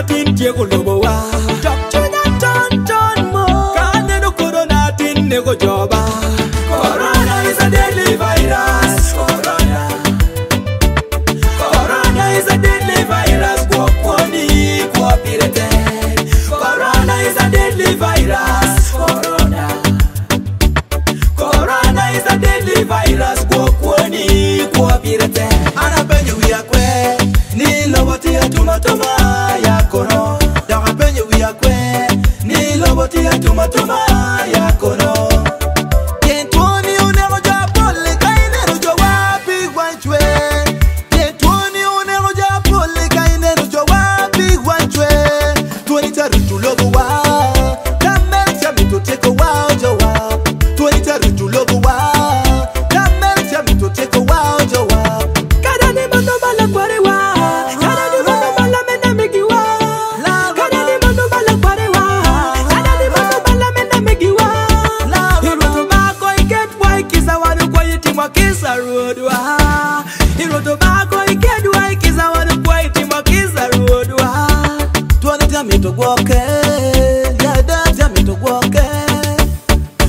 tin Diego Loboa. Doctor Ton Mo. Caneno Corona tin Nego Joba. Corona is a deadly virus. Corona is a deadly virus. Guaponi, guapirete. Corona is a deadly virus. Corona is a deadly virus. Guaponi, guapirete. Anapenye uyakwe. Ni loboti ya tumatoma ya kono. Dakapenye uyakwe. Ni loboti ya tumatoma ya kono.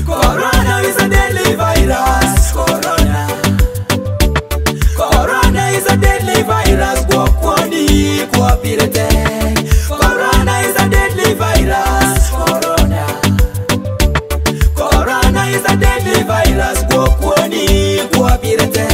Corona is a deadly virus. Corona is a deadly virus. Guaponi, guapirete. Corona is a deadly virus. Corona is a deadly virus. Guaponi, guapirete.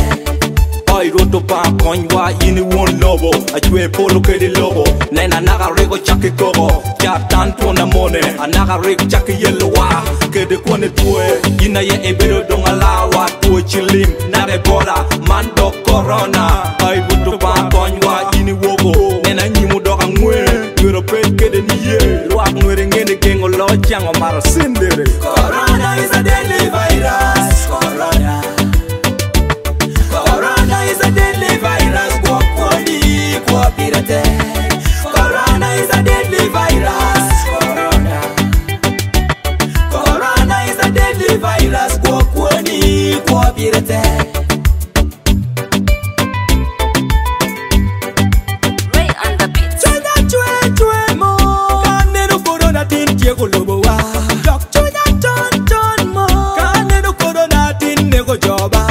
I wrote to Pam Coinwa in one lobo. I do polo kedi lobo. Nena naga rego chaki kogo. Captain to na mone. Anaga rego chaki yellowa. Kede kone tue. Ina ye ebero donga lawa. Tue chilim. Nare bora. Mando corona. I wrote to Pam Coinwa in wogo. Nena nyimu doga ngwe. Europe kede niye. Ruak nwere ngene gengo lo chango mara sindere. Corona is a deadly virus. Corona is a deadly virus. Guaponi, guapirete. Corona is a deadly virus. Corona is a deadly virus. Guaponi, guapirete. Ray on the beat. Chue mo. Caneno Corona tin Diego Loboa. Doctor Ton Mo. Caneno Corona tin Nego Joba.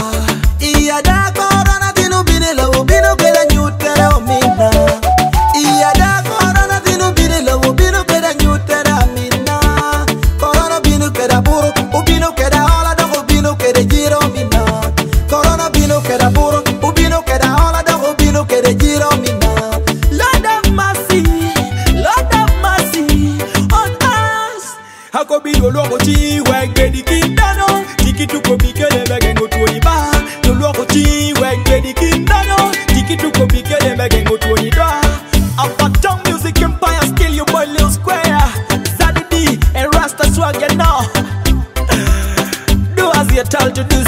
Hakobi oloko chi wenge di kindano. Tiki tuko bikele megengo tuoni ba. Oloko chi wenge di kindano. Tiki tuko bikele megengo tuoni da. Uptown Music Empire, still your boy Lil Square. Zaddy D and Rasta Swag, you know. Do as you're told to do.